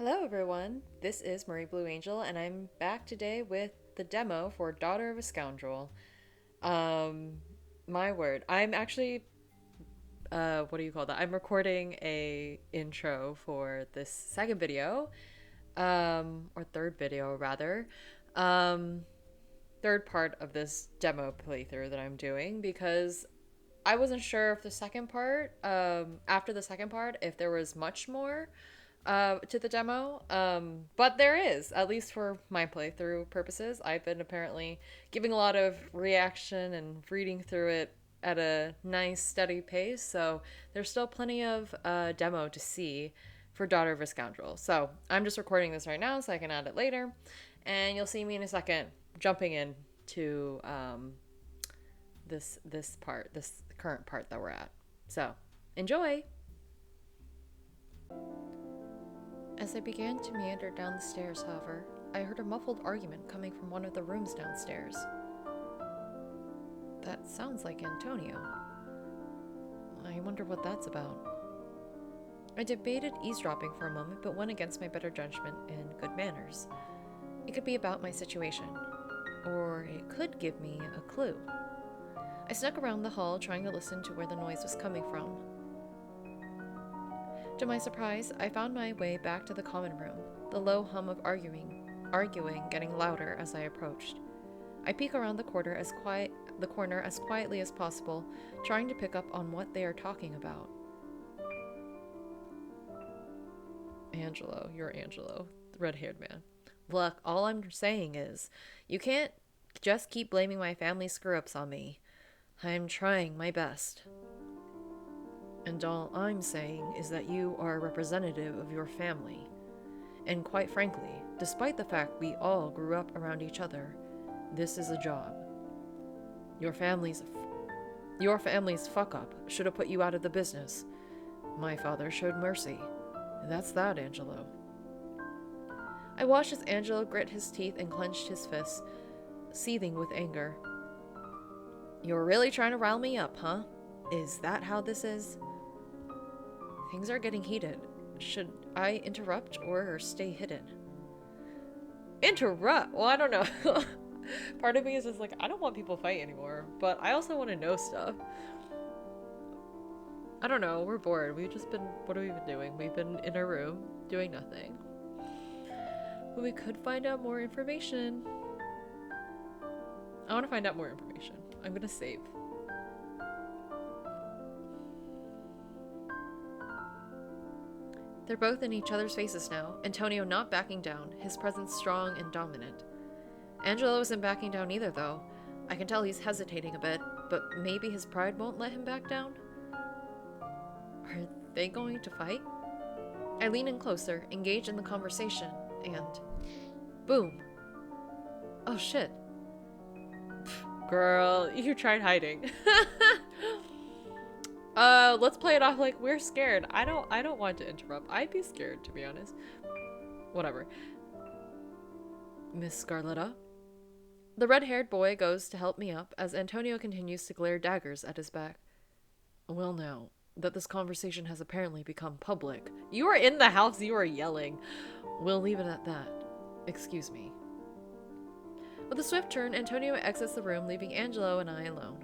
Hello everyone, this is Marie Blue Angel, and I'm back today with the demo for Daughter of a Scoundrel. Um, my word, I'm actually, what do you call that? I'm recording a intro for this second video, or third video rather, um, third part of this demo playthrough that I'm doing because I wasn't sure if the second part, after the second part, if there was much more to the demo. But there is, at least for my playthrough purposes. I've been apparently giving a lot of reaction and reading through it at a nice, steady pace. So there's still plenty of demo to see for Daughter of a Scoundrel. So I'm just recording this right now so I can add it later. And you'll see me in a second jumping in to this part, this current part that we're at. So enjoy! As I began to meander down the stairs, however, I heard a muffled argument coming from one of the rooms downstairs. That sounds like Antonio. I wonder what that's about. I debated eavesdropping for a moment, but went against my better judgment and good manners. It could be about my situation, or it could give me a clue. I snuck around the hall, trying to listen to where the noise was coming from. To my surprise, I found my way back to the common room, the low hum of arguing getting louder as I approached. I peek around the corner as quietly as possible, trying to pick up on what they are talking about. Angelo, you're Angelo, the red-haired man. Look, all I'm saying is, you can't just keep blaming my family screw-ups on me. I'm trying my best. And all I'm saying is that you are a representative of your family. And quite frankly, despite the fact we all grew up around each other, this is a job. Your family's fuck-up should have put you out of the business. My father showed mercy. That's that, Angelo. I watched as Angelo grit his teeth and clenched his fists, seething with anger. You're really trying to rile me up, huh? Is that how this is? Things are getting heated. Should I interrupt or stay hidden? Interrupt? Well, I don't know. Part of me is just like, I don't want people to fight anymore, but I also want to know stuff. I don't know, we're bored. What have we been doing? We've been in our room, doing nothing. But we could find out more information. I want to find out more information. I'm gonna save. They're both in each other's faces now, Antonio not backing down, his presence strong and dominant. Angelo isn't backing down either, though. I can tell he's hesitating a bit, but maybe his pride won't let him back down? Are they going to fight? I lean in closer, engage in the conversation, and... boom! Oh shit. Girl, you tried hiding. Let's play it off like we're scared. I don't want to interrupt. I'd be scared, to be honest. Whatever. Miss Scarletta? The red-haired boy goes to help me up as Antonio continues to glare daggers at his back. Well now, that this conversation has apparently become public. You are in the house, you are yelling. We'll leave it at that. Excuse me. With a swift turn, Antonio exits the room, leaving Angelo and I alone.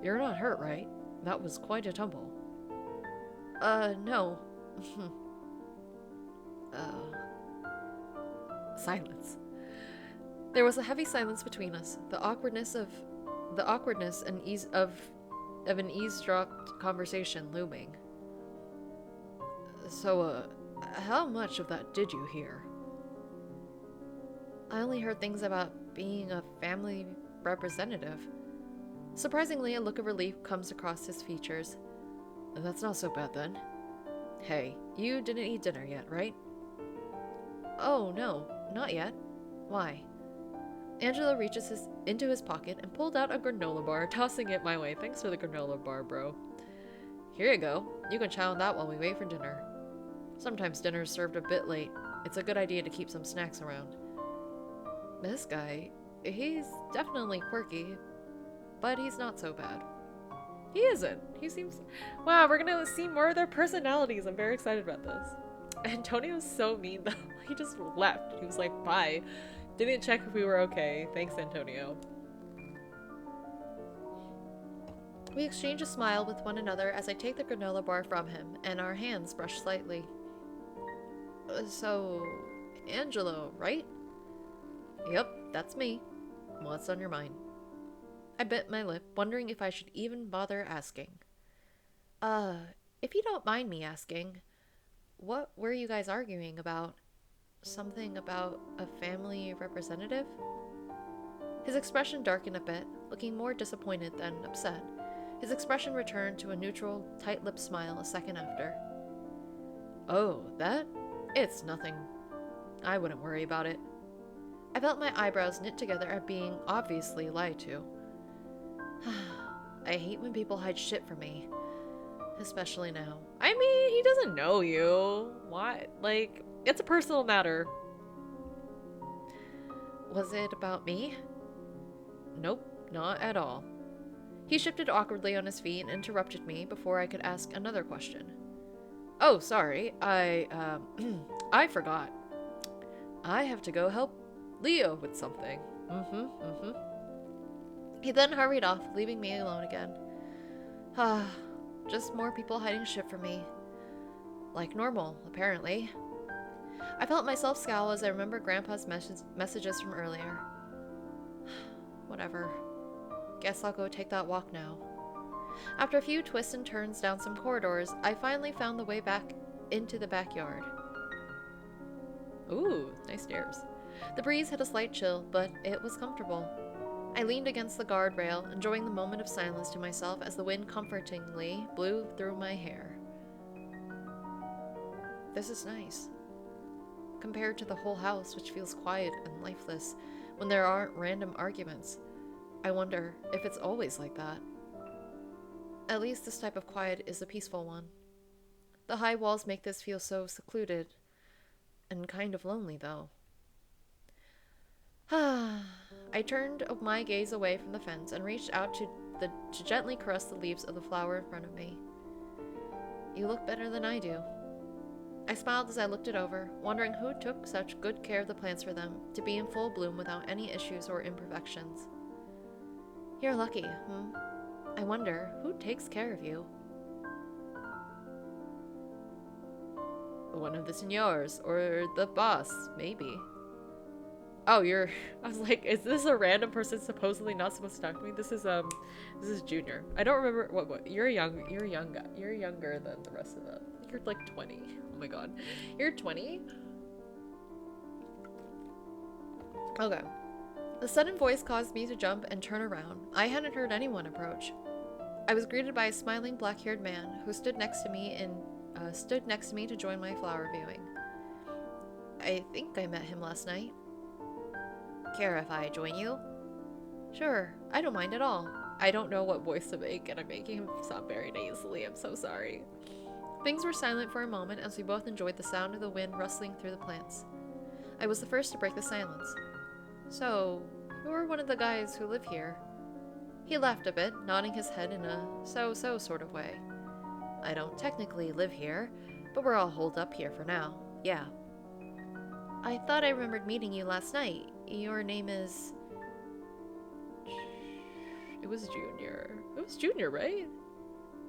You're not hurt, right? That was quite a tumble. No. Silence. There was a heavy silence between us, the awkwardness and ease of an eavesdropped conversation looming. So, how much of that did you hear? I only heard things about being a family representative. Surprisingly, a look of relief comes across his features. That's not so bad then. Hey, you didn't eat dinner yet, right? Oh, no, not yet. Why? Angelo reaches into his pocket and pulled out a granola bar, tossing it my way. Thanks for the granola bar, bro. Here you go. You can chow on that while we wait for dinner. Sometimes dinner is served a bit late. It's a good idea to keep some snacks around. This guy, he's definitely quirky, but he's not so bad. He isn't. He seems... Wow, we're gonna see more of their personalities. I'm very excited about this. Antonio's so mean though. He just left. He was like, bye. Didn't check if we were okay. Thanks, Antonio. We exchange a smile with one another as I take the granola bar from him, and our hands brush slightly. So, Angelo, right? Yep, that's me. What's on your mind? I bit my lip, wondering if I should even bother asking. If you don't mind me asking, what were you guys arguing about? Something about a family representative? His expression darkened a bit, looking more disappointed than upset. His expression returned to a neutral, tight-lipped smile a second after. Oh, that? It's nothing. I wouldn't worry about it. I felt my eyebrows knit together at being obviously lied to. I hate when people hide shit from me. Especially now. I mean, he doesn't know you. What? Like, it's a personal matter. Was it about me? Nope, not at all. He shifted awkwardly on his feet and interrupted me before I could ask another question. Oh, sorry. I forgot. I have to go help Leo with something. He then hurried off, leaving me alone again. Just more people hiding shit from me. Like normal, apparently. I felt myself scowl as I remembered Grandpa's messages from earlier. Whatever. Guess I'll go take that walk now. After a few twists and turns down some corridors, I finally found the way back into the backyard. Ooh, nice stairs. The breeze had a slight chill, but it was comfortable. I leaned against the guardrail, enjoying the moment of silence to myself as the wind comfortingly blew through my hair. This is nice. Compared to the whole house, which feels quiet and lifeless, when there aren't random arguments. I wonder if it's always like that. At least this type of quiet is a peaceful one. The high walls make this feel so secluded, and kind of lonely, though. I turned my gaze away from the fence and reached out to gently caress the leaves of the flower in front of me. You look better than I do. I smiled as I looked it over, wondering who took such good care of the plants for them to be in full bloom without any issues or imperfections. You're lucky, I wonder, who takes care of you? One of the seniors, or the boss, maybe. Oh, I was like, is this a random person supposedly not supposed to talk to me? This is Junior. I don't remember, what, you're younger than the rest of them. You're like 20. Oh my god. You're 20? Okay. The sudden voice caused me to jump and turn around. I hadn't heard anyone approach. I was greeted by a smiling black-haired man who stood next to me to join my flower viewing. I think I met him last night. Care if I join you? Sure, I don't mind at all. I don't know what voice to make, and I'm making him sound very nasally. I'm so sorry. Things were silent for a moment as we both enjoyed the sound of the wind rustling through the plants. I was the first to break the silence. So, you're one of the guys who live here. He laughed a bit, nodding his head in a so-so sort of way. I don't technically live here, but we're all holed up here for now. Yeah. I thought I remembered meeting you last night. Your name is... It was Junior. It was Junior, right?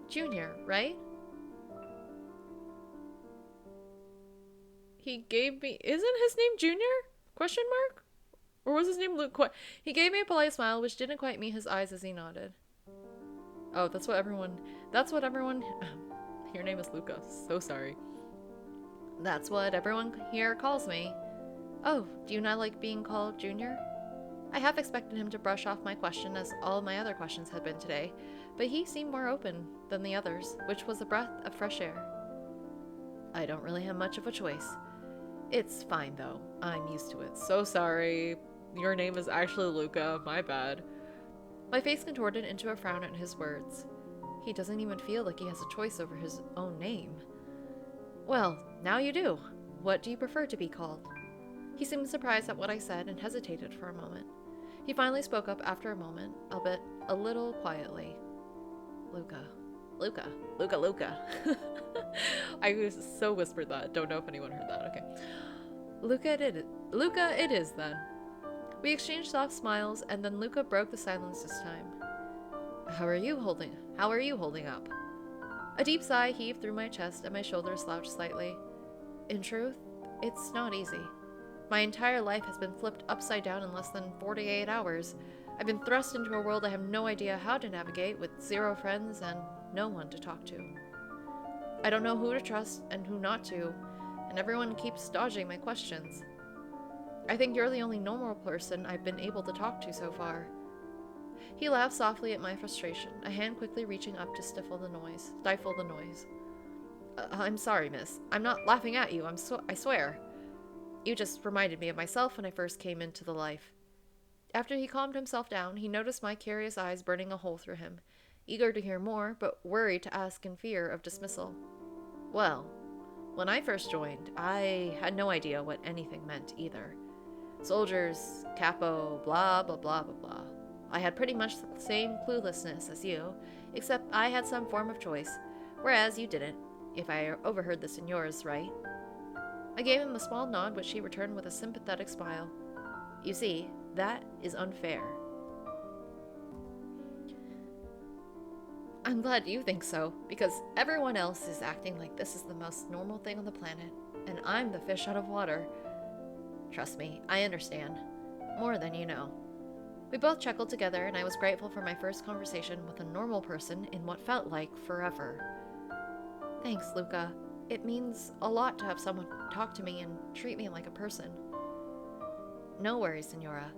Junior, right? He gave me... Isn't his name Junior? Question mark? Or was his name Luke? He gave me a polite smile, which didn't quite meet his eyes as he nodded. Oh, that's what everyone... Your name is Luca. So sorry. That's what everyone here calls me. Oh, do you not like being called Junior? I half expected him to brush off my question, as all my other questions had been today, but he seemed more open than the others, which was a breath of fresh air. I don't really have much of a choice. It's fine, though. I'm used to it. So sorry. Your name is actually Luca. My bad. My face contorted into a frown at his words. He doesn't even feel like he has a choice over his own name. Well, now you do. What do you prefer to be called? He seemed surprised at what I said and hesitated for a moment. He finally spoke up after a moment, albeit a little quietly. Luca. Luca. Luca, Luca. I was so whispered that. Don't know if anyone heard that. Okay. Luca it is then. We exchanged soft smiles, and then Luca broke the silence this time. How are you holding up? A deep sigh heaved through my chest, and my shoulders slouched slightly. In truth, it's not easy. My entire life has been flipped upside down in less than 48 hours. I've been thrust into a world I have no idea how to navigate, with 0 friends and no one to talk to. I don't know who to trust and who not to, and everyone keeps dodging my questions. I think you're the only normal person I've been able to talk to so far. He laughed softly at my frustration, a hand quickly reaching up to stifle the noise. I'm sorry, miss. I'm not laughing at you, I swear. You just reminded me of myself when I first came into the life. After he calmed himself down, he noticed my curious eyes burning a hole through him, eager to hear more, but worried to ask in fear of dismissal. Well, when I first joined, I had no idea what anything meant either. Soldiers, capo, blah, blah, blah, blah, blah. I had pretty much the same cluelessness as you, except I had some form of choice, whereas you didn't, if I overheard the signora's right. I gave him a small nod, which he returned with a sympathetic smile. You see, that is unfair. I'm glad you think so, because everyone else is acting like this is the most normal thing on the planet, and I'm the fish out of water. Trust me, I understand. More than you know. We both chuckled together, and I was grateful for my first conversation with a normal person in what felt like forever. Thanks, Luca. It means a lot to have someone talk to me and treat me like a person. No worries, Signora.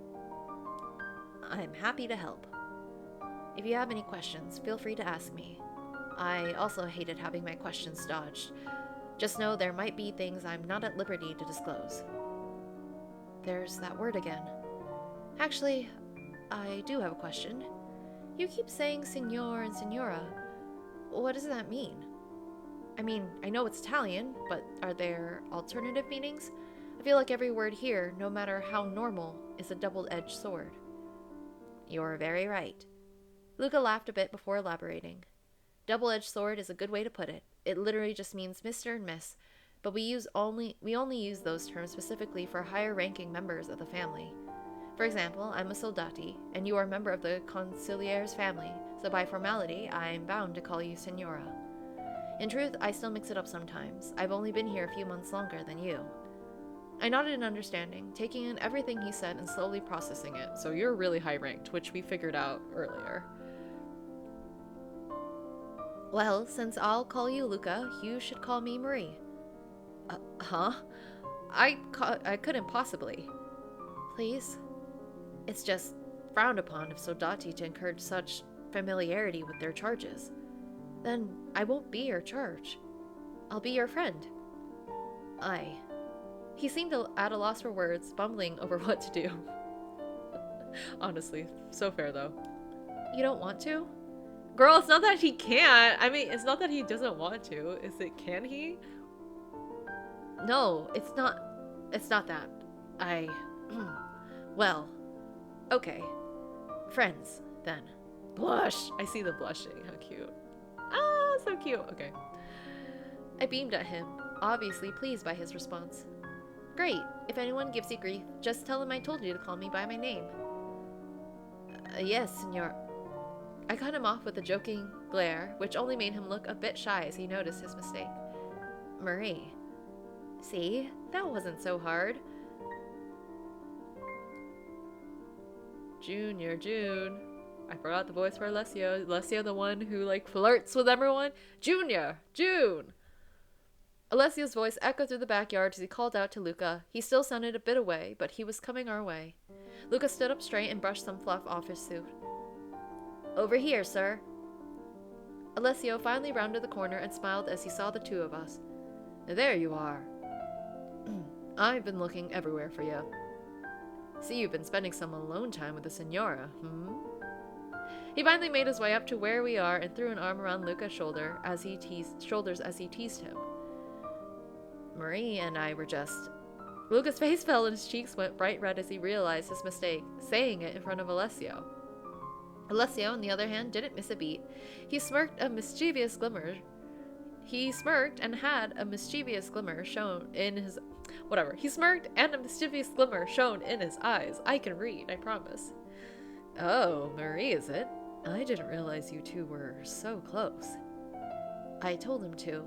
I'm happy to help. If you have any questions, feel free to ask me. I also hated having my questions dodged. Just know there might be things I'm not at liberty to disclose. There's that word again. Actually, I do have a question. You keep saying signor and signora. What does that mean? I mean, I know it's Italian, but are there alternative meanings? I feel like every word here, no matter how normal, is a double-edged sword. You're very right. Luca laughed a bit before elaborating. Double-edged sword is a good way to put it. It literally just means Mr. and Miss, but we only use those terms specifically for higher-ranking members of the family. For example, I'm a soldati, and you are a member of the consigliere's family, so by formality, I'm bound to call you Signora. In truth, I still mix it up sometimes. I've only been here a few months longer than you. I nodded in understanding, taking in everything he said and slowly processing it. So you're really high-ranked, which we figured out earlier. Well, since I'll call you Luca, you should call me Marie. Huh? I couldn't possibly. Please? It's just frowned upon of soldati to encourage such familiarity with their charges. Then I won't be your charge. I'll be your friend. He seemed at a loss for words, bumbling over what to do. Honestly, so fair though. You don't want to? Girl, it's not that he can't. I mean, it's not that he doesn't want to. Is it, can he? No, it's not that. Well, okay. Friends, then. Blush! I see the blushing. How cute. Ah, so cute. Okay. I beamed at him, obviously pleased by his response. Great. If anyone gives you grief, just tell them I told you to call me by my name. Yes, senor. I cut him off with a joking glare, which only made him look a bit shy as he noticed his mistake. Marie. See? That wasn't so hard. June. I forgot the voice for Alessio. Alessio, the one who, like, flirts with everyone. June! Alessio's voice echoed through the backyard as he called out to Luca. He still sounded a bit away, but he was coming our way. Luca stood up straight and brushed some fluff off his suit. Over here, sir. Alessio finally rounded the corner and smiled as he saw the two of us. There you are. I've been looking everywhere for you. See, you've been spending some alone time with the Signora, He finally made his way up to where we are and threw an arm around Luca's shoulders as he teased him. Marie and I were just... Luca's face fell and his cheeks went bright red as he realized his mistake, saying it in front of Alessio. Alessio, on the other hand, didn't miss a beat. He smirked and had a mischievous glimmer shown in his... Whatever. He smirked and a mischievous glimmer shone in his eyes. I can read, I promise. Oh, Marie, is it? I didn't realize you two were so close. I told him to.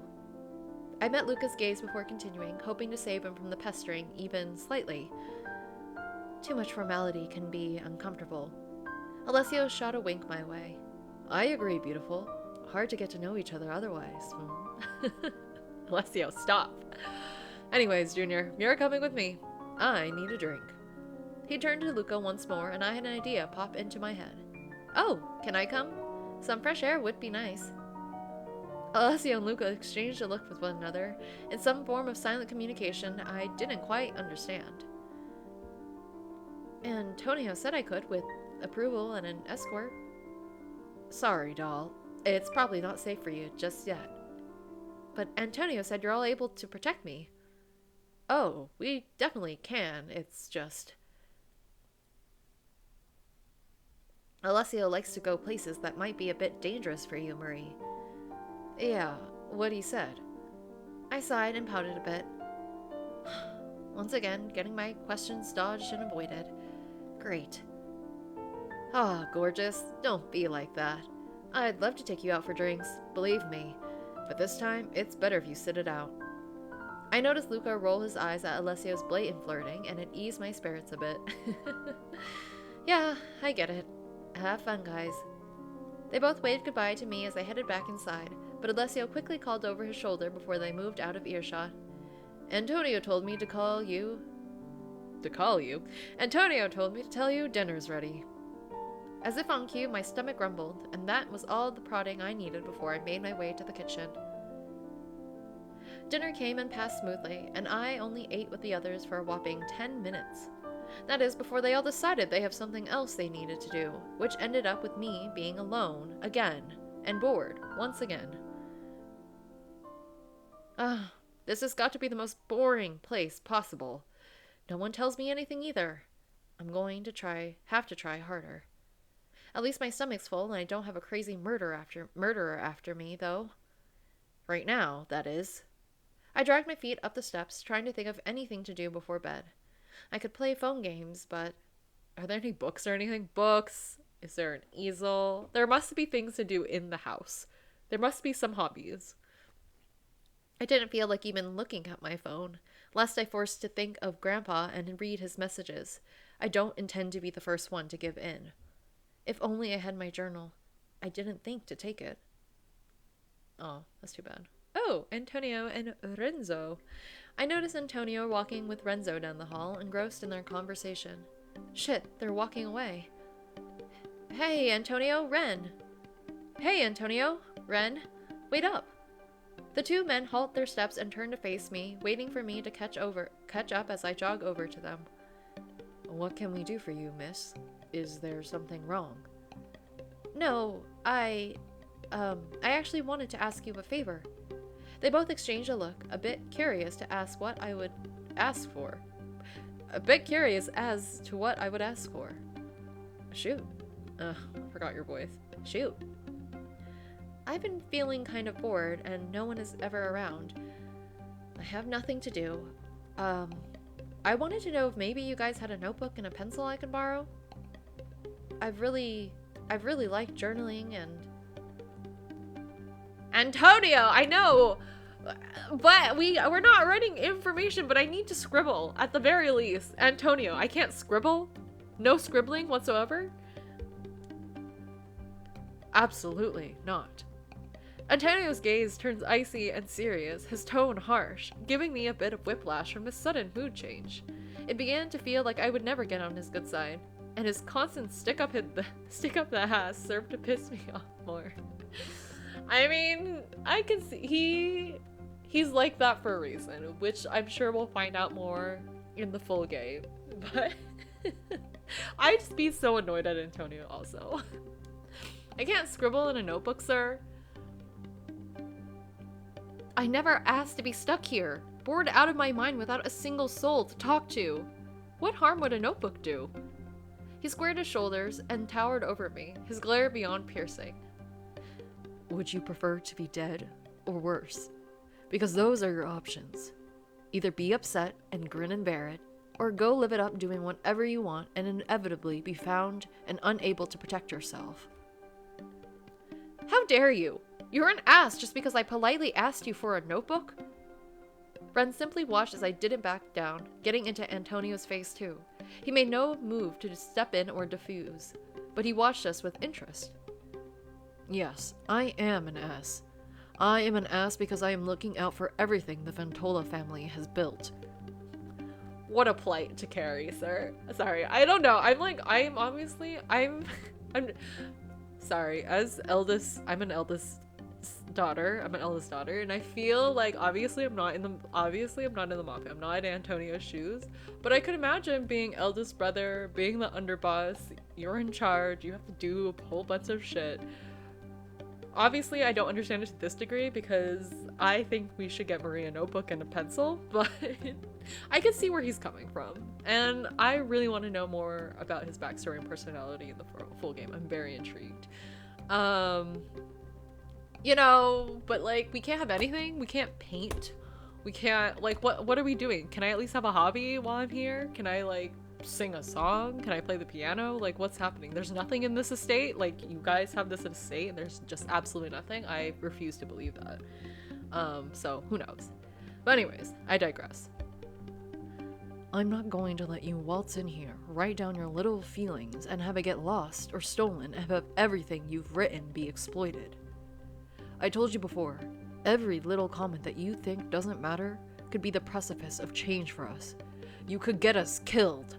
I met Luca's gaze before continuing, hoping to save him from the pestering, even slightly. Too much formality can be uncomfortable. Alessio shot a wink my way. I agree, beautiful. Hard to get to know each other otherwise. Alessio, stop. Anyways, Junior, you're coming with me. I need a drink. He turned to Luca once more, and I had an idea pop into my head. Oh, can I come? Some fresh air would be nice. Alessio and Luca exchanged a look with one another, in some form of silent communication I didn't quite understand. Antonio said I could, with approval and an escort. Sorry, doll. It's probably not safe for you just yet. But Antonio said you're all able to protect me. Oh, we definitely can. It's just... Alessio likes to go places that might be a bit dangerous for you, Marie. Yeah, what he said. I sighed and pouted a bit. Once again, getting my questions dodged and avoided. Great. Ah, gorgeous. Don't be like that. I'd love to take you out for drinks, believe me. But this time, it's better if you sit it out. I noticed Luca roll his eyes at Alessio's blatant flirting, and it eased my spirits a bit. Yeah, I get it. Have fun, guys. They both waved goodbye to me as I headed back inside, but Alessio quickly called over his shoulder before they moved out of earshot. Antonio told me to call you... To call you? Antonio told me to tell you dinner's ready. As if on cue, my stomach grumbled, and that was all the prodding I needed before I made my way to the kitchen. Dinner came and passed smoothly, and I only ate with the others for a whopping 10 minutes. That is, before they all decided they have something else they needed to do, which ended up with me being alone, again, and bored, once again. This has got to be the most boring place possible. No one tells me anything either. I'm going to have to try harder. At least my stomach's full and I don't have a crazy murderer after me, though. Right now, that is. I dragged my feet up the steps, trying to think of anything to do before bed. I could play phone games, but... Are there any books or anything? Books? Is there an easel? There must be things to do in the house. There must be some hobbies. I didn't feel like even looking at my phone, lest I forced to think of Grandpa and read his messages. I don't intend to be the first one to give in. If only I had my journal. I didn't think to take it. Oh, that's too bad. Oh, Antonio and Renzo. I noticed Antonio walking with Renzo down the hall, engrossed in their conversation. Shit, they're walking away. Hey, Antonio, Ren. Hey, Antonio, Ren. Wait up. The two men halt their steps and turn to face me, waiting for me to catch up as I jog over to them. What can we do for you, miss? Is there something wrong? No, I actually wanted to ask you a favor. They both exchanged a look, a bit curious to ask what I would ask for. A bit curious as to what I would ask for. Shoot. Forgot your voice. Shoot. I've been feeling kind of bored, and no one is ever around. I have nothing to do. I wanted to know if maybe you guys had a notebook and a pencil I could borrow. I've really liked journaling and... Antonio, I know! But we're not writing information, but I need to scribble, at the very least. Antonio, I can't scribble? No scribbling whatsoever? Absolutely not. Antonio's gaze turns icy and serious, his tone harsh, giving me a bit of whiplash from his sudden mood change. It began to feel like I would never get on his good side, and his constant stick up the ass served to piss me off more. I mean, I can see he's like that for a reason, which I'm sure we'll find out more in the full game. But I'd just be so annoyed at Antonio also. I can't scribble in a notebook, sir. I never asked to be stuck here, bored out of my mind without a single soul to talk to. What harm would a notebook do? He squared his shoulders and towered over me, his glare beyond piercing. Would you prefer to be dead or worse? Because those are your options. Either be upset and grin and bear it, or go live it up doing whatever you want and inevitably be found and unable to protect yourself. How dare you? You're an ass just because I politely asked you for a notebook? Ren simply watched as I didn't back down, getting into Antonio's face too. He made no move to step in or defuse, but he watched us with interest. Yes, I am an ass. I am an ass because I am looking out for everything the Ventola family has built. What a plight to carry, sir. Sorry, I don't know. I'm sorry. As eldest, I'm an eldest daughter, and I feel like obviously I'm not in the mafia. I'm not in Antonio's shoes, but I could imagine being eldest brother, being the underboss. You're in charge. You have to do a whole bunch of shit. Obviously, I don't understand it to this degree because I think we should get Marie a notebook and a pencil, but I can see where he's coming from, and I really want to know more about his backstory and personality in the full game. I'm very intrigued. You know, but like, we can't have anything. We can't paint. We can't, like, what are we doing? Can I at least have a hobby while I'm here? Can I, like, sing a song? Can I play the piano? Like, what's happening? There's nothing in this estate. Like, you guys have this estate and there's just absolutely nothing. I refuse to believe that. So who knows? But anyways, I digress. I'm not going to let you waltz in here, write down your little feelings, and have it get lost or stolen, and have everything you've written be exploited. I told you before, every little comment that you think doesn't matter could be the precipice of change for us. You could get us killed.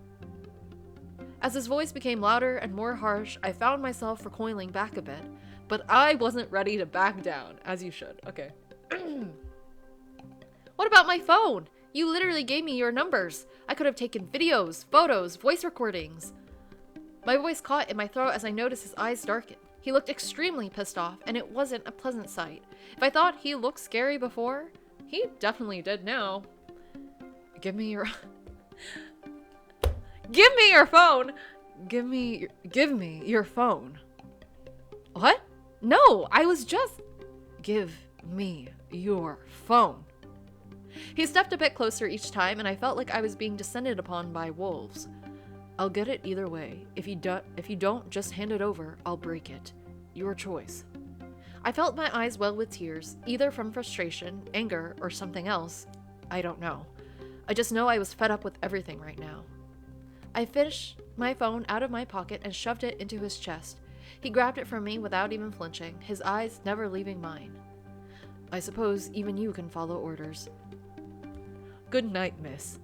As his voice became louder and more harsh, I found myself recoiling back a bit, but I wasn't ready to back down, as you should. Okay. What about my phone? You literally gave me your numbers. I could have taken videos, photos, voice recordings. My voice caught in my throat as I noticed his eyes darken. He looked extremely pissed off, and it wasn't a pleasant sight. If I thought he looked scary before, he definitely did now. Give me your... Give me your phone! Give me your phone. What? No, I was just... Give me your phone. He stepped a bit closer each time, and I felt like I was being descended upon by wolves. I'll get it either way. If you don't, just hand it over, I'll break it. Your choice. I felt my eyes well with tears, either from frustration, anger, or something else. I don't know. I just know I was fed up with everything right now. I fished my phone out of my pocket and shoved it into his chest. He grabbed it from me without even flinching, his eyes never leaving mine. I suppose even you can follow orders. Good night, miss.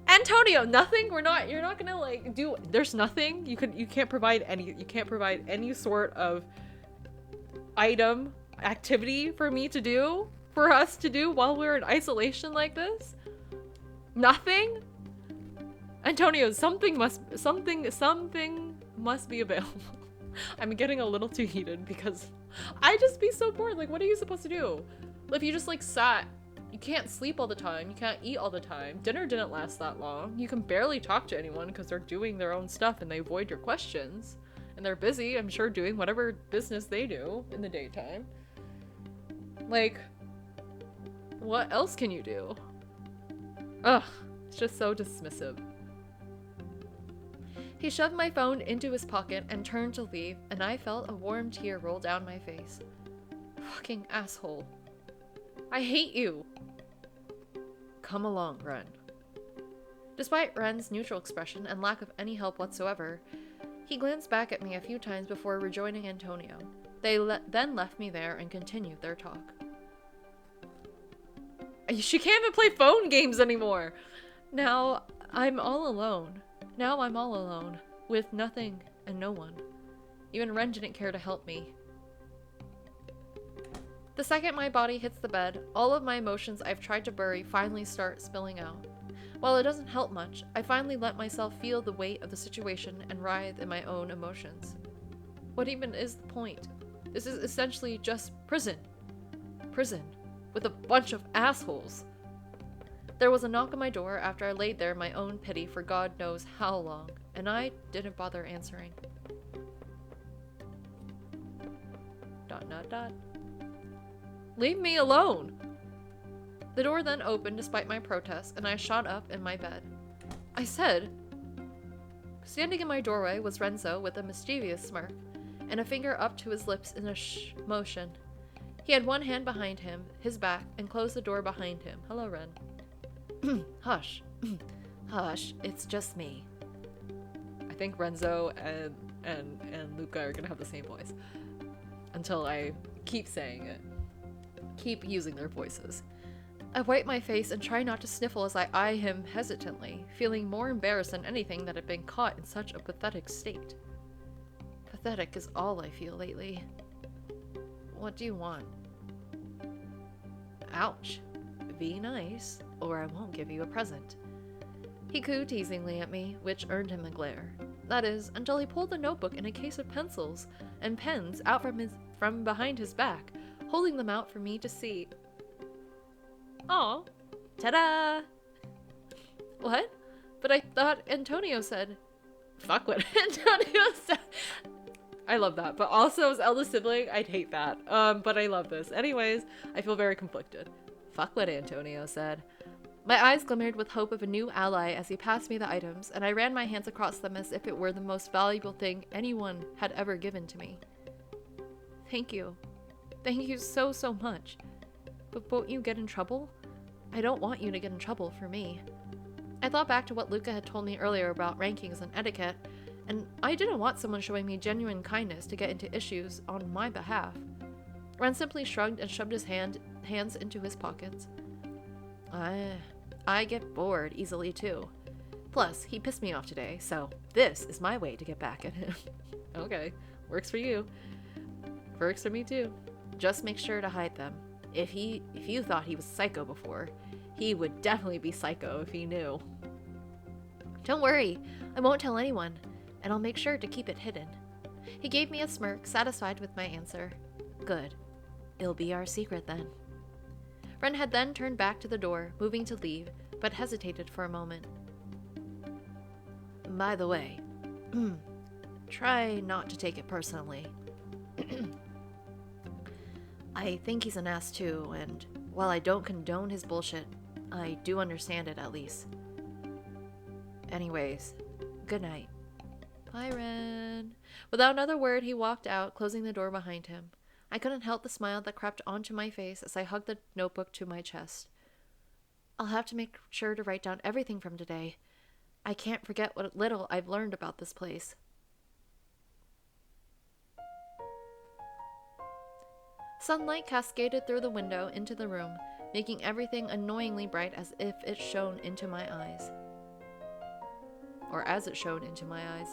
Antonio, nothing? You're not gonna like do, there's nothing? You can't provide any sort of item, activity for us to do while we're in isolation like this? Nothing? Antonio, something must be available. I'm getting a little too heated because I just be so bored. Like, what are you supposed to do? If you just like sat, you can't sleep all the time, you can't eat all the time, dinner didn't last that long, you can barely talk to anyone because they're doing their own stuff and they avoid your questions, and they're busy, I'm sure, doing whatever business they do in the daytime. Like, what else can you do? Ugh, it's just so dismissive. He shoved my phone into his pocket and turned to leave, and I felt a warm tear roll down my face. Fucking asshole. I hate you! Come along, Ren. Despite Ren's neutral expression and lack of any help whatsoever, he glanced back at me a few times before rejoining Antonio. They then left me there and continued their talk. She can't even play phone games anymore! Now I'm all alone, with nothing and no one. Even Ren didn't care to help me. The second my body hits the bed, all of my emotions I've tried to bury finally start spilling out. While it doesn't help much, I finally let myself feel the weight of the situation and writhe in my own emotions. What even is the point? This is essentially just prison. Prison. With a bunch of assholes. There was a knock on my door after I laid there in my own pity for God knows how long, and I didn't bother answering. ... Leave me alone! The door then opened despite my protests, and I shot up in my bed. I said... Standing in my doorway was Renzo with a mischievous smirk, and a finger up to his lips in a motion. He had one hand behind him, his back, and closed the door behind him. Hello, Ren. Hush. Hush, it's just me. I think Renzo and Luca are gonna have the same voice. Until I keep saying it. Keep using their voices. I wipe my face and try not to sniffle as I eye him hesitantly, feeling more embarrassed than anything that had been caught in such a pathetic state. Pathetic is all I feel lately. What do you want? Ouch. Be nice, or I won't give you a present. He cooed teasingly at me, which earned him a glare. That is, until he pulled a notebook and a case of pencils and pens out from behind his back, holding them out for me to see. Aw. Ta-da! What? But I thought Antonio said... Fuck what Antonio said. I love that. But also as eldest sibling, I'd hate that. But I love this. Anyways, I feel very conflicted. Fuck what Antonio said. My eyes glimmered with hope of a new ally as he passed me the items, and I ran my hands across them as if it were the most valuable thing anyone had ever given to me. Thank you. Thank you so, so much. But won't you get in trouble? I don't want you to get in trouble for me. I thought back to what Luca had told me earlier about rankings and etiquette, and I didn't want someone showing me genuine kindness to get into issues on my behalf. Ren simply shrugged and shoved his hands into his pockets. I get bored easily too. Plus, he pissed me off today, so this is my way to get back at him. Okay, works for you. Works for me too. Just make sure to hide them. If you thought he was psycho before, he would definitely be psycho if he knew. Don't worry, I won't tell anyone, and I'll make sure to keep it hidden. He gave me a smirk, satisfied with my answer. Good. It'll be our secret then. Ren had then turned back to the door, moving to leave, but hesitated for a moment. By the way, try not to take it personally. I think he's an ass too, and while I don't condone his bullshit, I do understand it at least. Anyways, good night. Bye, Ren. Without another word, he walked out, closing the door behind him. I couldn't help the smile that crept onto my face as I hugged the notebook to my chest. I'll have to make sure to write down everything from today. I can't forget what little I've learned about this place. Sunlight cascaded through the window into the room, making everything annoyingly bright as if it shone into my eyes. Or as it shone into my eyes.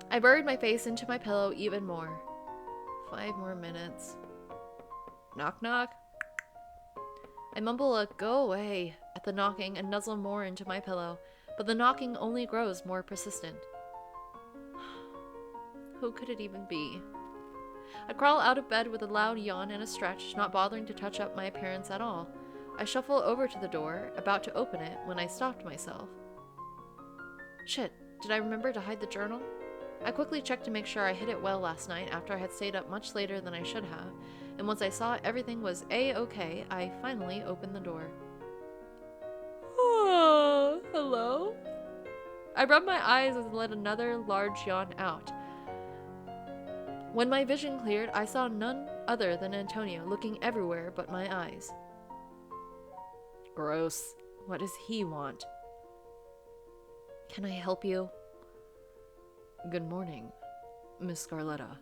I buried my face into my pillow even more. 5 more minutes. Knock knock. I mumble a "go away" at the knocking and nuzzle more into my pillow, but the knocking only grows more persistent. Who could it even be? I crawl out of bed with a loud yawn and a stretch, not bothering to touch up my appearance at all. I shuffle over to the door, about to open it, when I stopped myself. Shit, did I remember to hide the journal? I quickly checked to make sure I hid it well last night after I had stayed up much later than I should have, and once I saw everything was A-okay, I finally opened the door. Oh, hello? I rubbed my eyes and let another large yawn out. When my vision cleared, I saw none other than Antonio looking everywhere but my eyes. Gross. What does he want? Can I help you? Good morning, Miss Scarletta.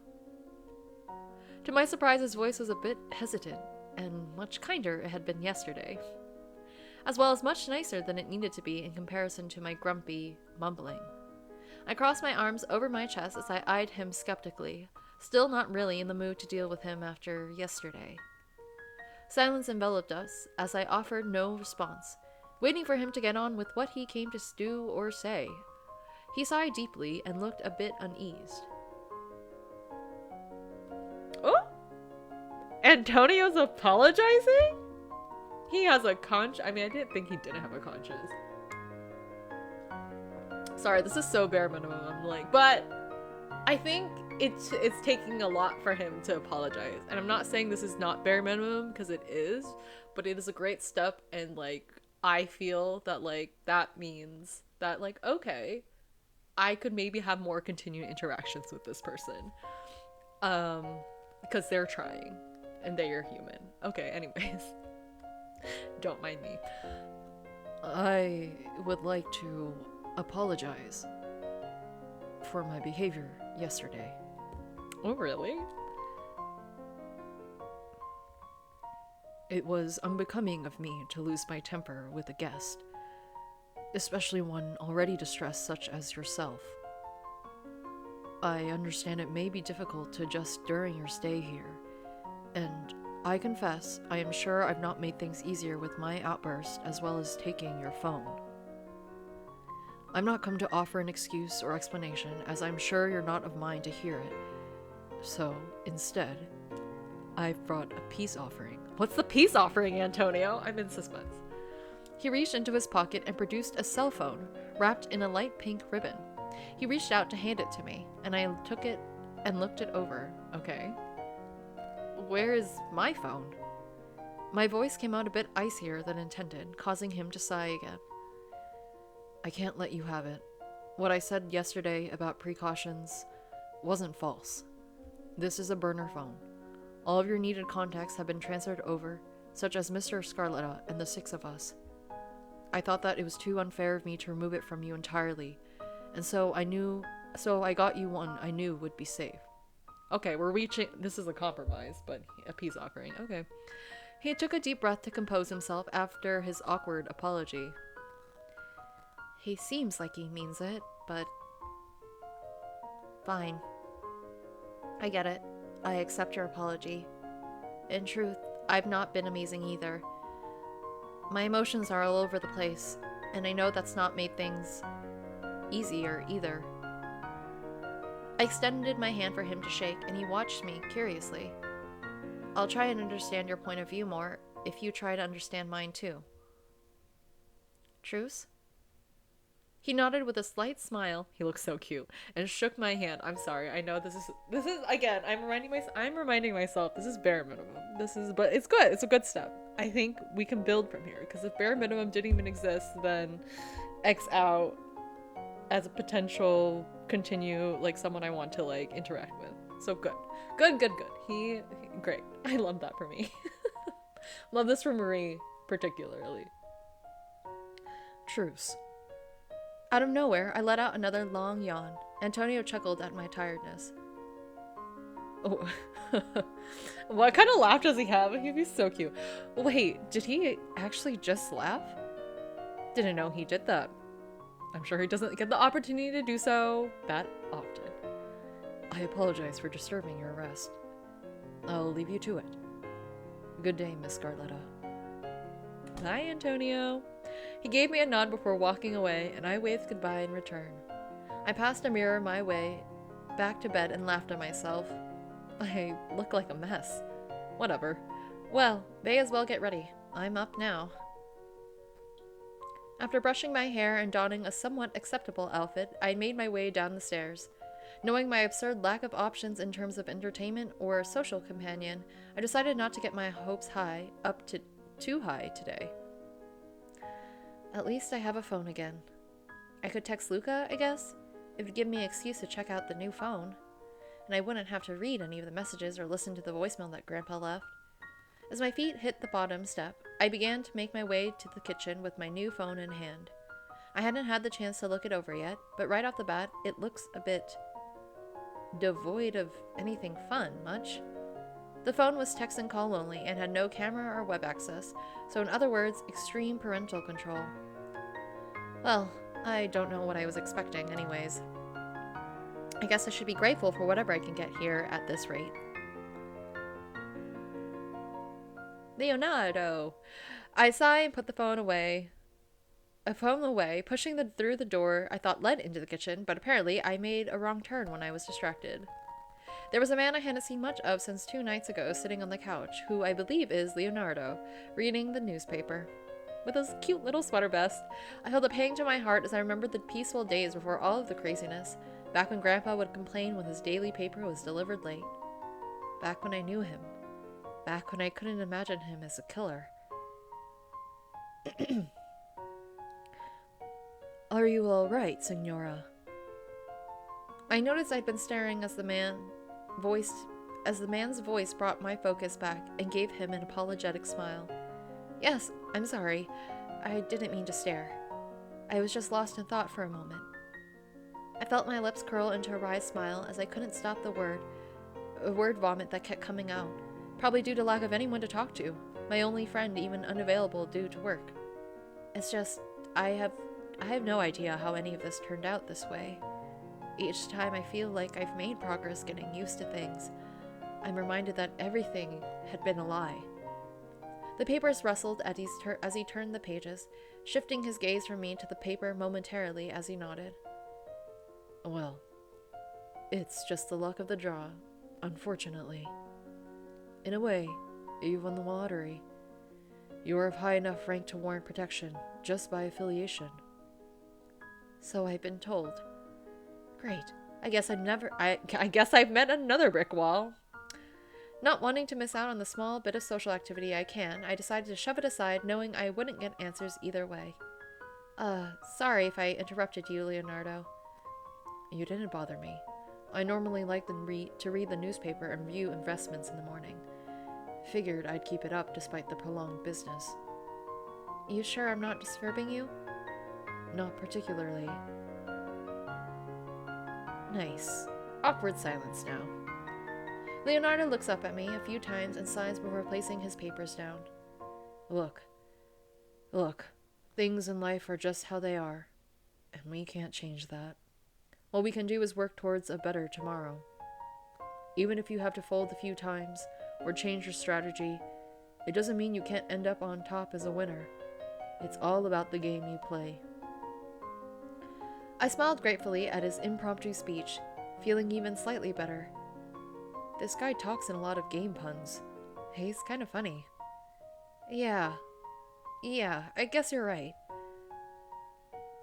To my surprise, his voice was a bit hesitant, and much kinder it had been yesterday. As well as much nicer than it needed to be in comparison to my grumpy mumbling. I crossed my arms over my chest as I eyed him skeptically, still not really in the mood to deal with him after yesterday. Silence enveloped us as I offered no response, waiting for him to get on with what he came to do or say. He sighed deeply and looked a bit uneased. Oh? Antonio's apologizing? He has a conscience. I mean, I didn't think he didn't have a conscience. Sorry, this is so bare minimum. I'm like, but I think it's taking a lot for him to apologize. And I'm not saying this is not bare minimum, because it is, but it is a great step, and like I feel that like that means that like, okay, I could maybe have more continued interactions with this person. Because they're trying and they are human. Okay, anyways. Don't mind me. I would like to apologize for my behavior yesterday. Oh, really? It was unbecoming of me to lose my temper with a guest, especially one already distressed such as yourself. I understand it may be difficult to adjust during your stay here, and I confess I am sure I've not made things easier with my outburst as well as taking your phone. I'm not come to offer an excuse or explanation, as I'm sure you're not of mind to hear it. So, instead, I've brought a peace offering. What's the peace offering, Antonio? I'm in suspense. He reached into his pocket and produced a cell phone, wrapped in a light pink ribbon. He reached out to hand it to me, and I took it and looked it over. Okay. Where is my phone? My voice came out a bit icier than intended, causing him to sigh again. I can't let you have it. What I said yesterday about precautions wasn't false. This is a burner phone. All of your needed contacts have been transferred over, such as Mr. Scarletta and the 6 of us. I thought that it was too unfair of me to remove it from you entirely, and so I got you one I knew would be safe. Okay, we're reaching, this is a compromise, but a peace offering. Okay. He took a deep breath to compose himself after his awkward apology. He seems like he means it, but fine. I get it. I accept your apology. In truth, I've not been amazing either. My emotions are all over the place, and I know that's not made things easier either. I extended my hand for him to shake, and he watched me curiously. I'll try and understand your point of view more if you try to understand mine too. Truce? He nodded with a slight smile. He looked so cute, and shook my hand. I'm sorry. I know this is again. I'm reminding myself. This is bare minimum. But it's good. It's a good step. I think we can build from here, because if bare minimum didn't even exist, then X out as a potential continue, like someone I want to like interact with. So good. He great. I love that for me. Love this for Marie particularly. Truce. Out of nowhere, I let out another long yawn. Antonio chuckled at my tiredness. Oh. What kind of laugh does he have? He'd be so cute. Wait, did he actually just laugh? Didn't know he did that. I'm sure he doesn't get the opportunity to do so that often. I apologize for disturbing your rest. I'll leave you to it. Good day, Miss Scarletta. Bye, Antonio. He gave me a nod before walking away, and I waved goodbye in return. I passed a mirror my way back to bed and laughed at myself. I look like a mess. Whatever. Well, may as well get ready. I'm up now. After brushing my hair and donning a somewhat acceptable outfit, I made my way down the stairs. Knowing my absurd lack of options in terms of entertainment or social companion, I decided not to get my hopes too high today. At least I have a phone again. I could text Luca, I guess. It would give me an excuse to check out the new phone. And I wouldn't have to read any of the messages or listen to the voicemail that Grandpa left. As my feet hit the bottom step, I began to make my way to the kitchen with my new phone in hand. I hadn't had the chance to look it over yet, but right off the bat, it looks a bit devoid of anything fun, much. The phone was text and call only and had no camera or web access, so in other words, extreme parental control. Well, I don't know what I was expecting anyways. I guess I should be grateful for whatever I can get here at this rate. Leonardo! I sighed and put the phone away. Pushing through the door I thought led into the kitchen, but apparently I made a wrong turn when I was distracted. There was a man I hadn't seen much of since 2 nights ago sitting on the couch, who I believe is Leonardo, reading the newspaper. With his cute little sweater vest, I felt a pang to my heart as I remembered the peaceful days before all of the craziness, back when Grandpa would complain when his daily paper was delivered late. Back when I knew him. Back when I couldn't imagine him as a killer. Are you all right, Signora? I noticed I'd been staring as the man's voice brought my focus back and gave him an apologetic smile. Yes, I'm sorry. I didn't mean to stare. I was just lost in thought for a moment. I felt my lips curl into a wry smile as I couldn't stop a word vomit that kept coming out, probably due to lack of anyone to talk to, my only friend even unavailable due to work. It's just, I have no idea how any of this turned out this way. Each time I feel like I've made progress getting used to things, I'm reminded that everything had been a lie. The papers rustled as he turned the pages, shifting his gaze from me to the paper momentarily as he nodded. Well, it's just the luck of the draw, unfortunately. In a way, you won the lottery. You are of high enough rank to warrant protection, just by affiliation. So I've been told. Great. I guess I've met another brick wall. Not wanting to miss out on the small bit of social activity I decided to shove it aside, knowing I wouldn't get answers either way. Sorry if I interrupted you, Leonardo. You didn't bother me. I normally like to read the newspaper and view investments in the morning. Figured I'd keep it up despite the prolonged business. You sure I'm not disturbing you? Not particularly. Nice. Awkward silence now. Leonardo looks up at me a few times and sighs before placing his papers down. Look. Things in life are just how they are, and we can't change that. All we can do is work towards a better tomorrow. Even if you have to fold a few times or change your strategy, it doesn't mean you can't end up on top as a winner. It's all about the game you play. I smiled gratefully at his impromptu speech, feeling even slightly better. This guy talks in a lot of game puns. He's kind of funny. Yeah, I guess you're right.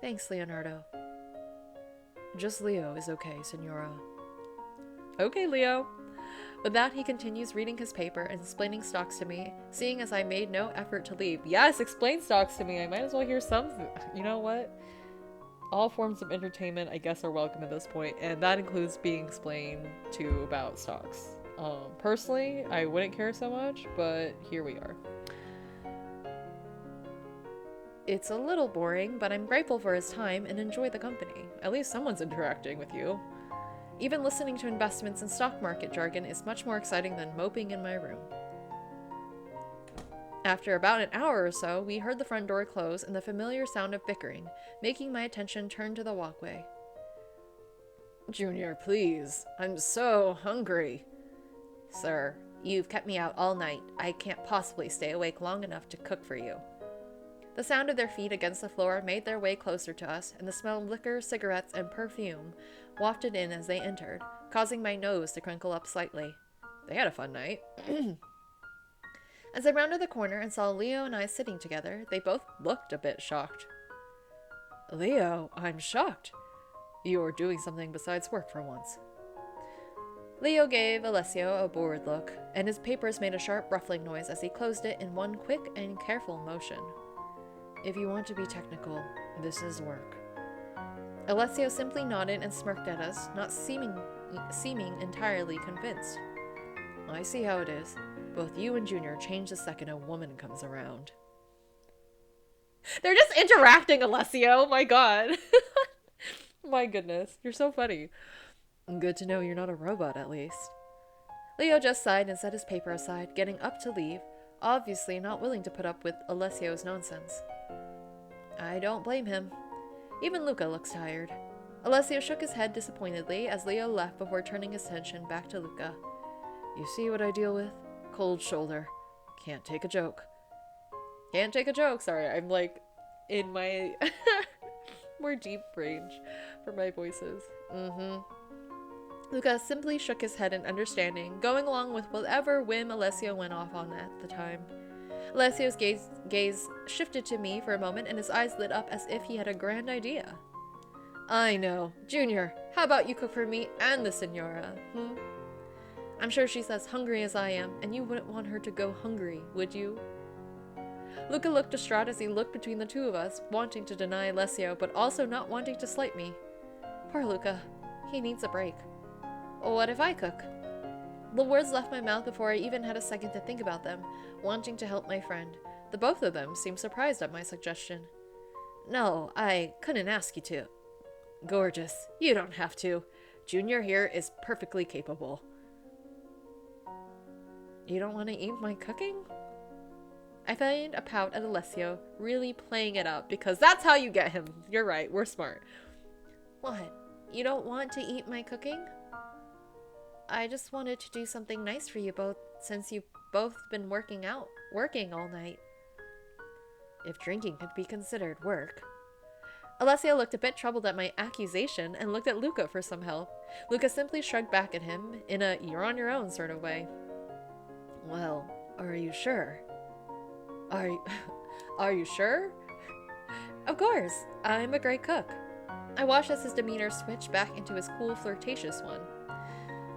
Thanks, Leonardo. Just Leo is okay, Signora. Okay, Leo. With that, he continues reading his paper and explaining stocks to me, seeing as I made no effort to leave. Yes, explain stocks to me. I might as well hear some. You know what? All forms of entertainment, I guess, are welcome at this point, and that includes being explained to about stocks. Personally, I wouldn't care so much, but here we are. It's a little boring, but I'm grateful for his time and enjoy the company. At least someone's interacting with you. Even listening to investments and stock market jargon is much more exciting than moping in my room. After about an hour or so, we heard the front door close and the familiar sound of bickering, making my attention turn to the walkway. Junior, please. I'm so hungry. Sir, you've kept me out all night. I can't possibly stay awake long enough to cook for you. The sound of their feet against the floor made their way closer to us, and the smell of liquor, cigarettes, and perfume wafted in as they entered, causing my nose to crinkle up slightly. They had a fun night. As I rounded the corner and saw Leo and I sitting together, they both looked a bit shocked. Leo, I'm shocked. You're doing something besides work for once. Leo gave Alessio a bored look, and his papers made a sharp ruffling noise as he closed it in one quick and careful motion. If you want to be technical, this is work. Alessio simply nodded and smirked at us, not seeming entirely convinced. I see how it is. Both you and Junior change the second a woman comes around. They're just interacting, Alessio! My god. My goodness. You're so funny. Good to know you're not a robot, at least. Leo just sighed and set his paper aside, getting up to leave, obviously not willing to put up with Alessio's nonsense. I don't blame him. Even Luca looks tired. Alessio shook his head disappointedly as Leo left before turning his attention back to Luca. You see what I deal with? Cold shoulder. Can't take a joke. Can't take a joke. Sorry, I'm like in my more deep range for my voices. Luca simply shook his head in understanding, going along with whatever whim Alessio went off on at the time. Alessio's gaze shifted to me for a moment, and his eyes lit up as if he had a grand idea. I know. Junior, how about you cook for me and the Signora, I'm sure she's as hungry as I am, and you wouldn't want her to go hungry, would you? Luca looked distraught as he looked between the two of us, wanting to deny Alessio, but also not wanting to slight me. Poor Luca. He needs a break. What if I cook? The words left my mouth before I even had a second to think about them, wanting to help my friend. The both of them seemed surprised at my suggestion. No, I couldn't ask you to. Gorgeous. You don't have to. Junior here is perfectly capable. You don't want to eat my cooking? I feigned a pout at Alessio, really playing it up, because that's how you get him. You're right, we're smart. What? You don't want to eat my cooking? I just wanted to do something nice for you both, since you've both been working all night. If drinking could be considered work. Alessio looked a bit troubled at my accusation and looked at Luca for some help. Luca simply shrugged back at him in a you're on your own sort of way. Well, are you sure? Are you sure? Of course, I'm a great cook. I watched as his demeanor switched back into his cool, flirtatious one.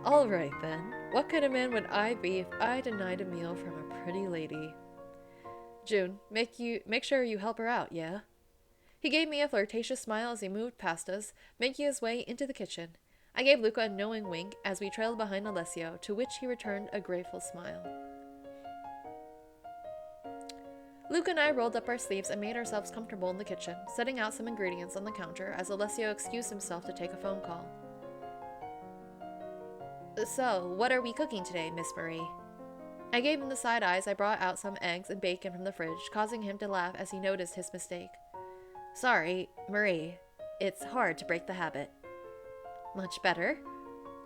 All right, then. What kind of man would I be if I denied a meal from a pretty lady? June, make sure you help her out, yeah? He gave me a flirtatious smile as he moved past us, making his way into the kitchen. I gave Luca a knowing wink as we trailed behind Alessio, to which he returned a grateful smile. Luca and I rolled up our sleeves and made ourselves comfortable in the kitchen, setting out some ingredients on the counter as Alessio excused himself to take a phone call. So, what are we cooking today, Miss Marie? I gave him the side eyes. I brought out some eggs and bacon from the fridge, causing him to laugh as he noticed his mistake. Sorry, Marie. It's hard to break the habit. Much better.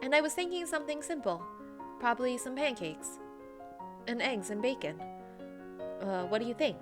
And I was thinking something simple. Probably some pancakes. And eggs and bacon. What do you think?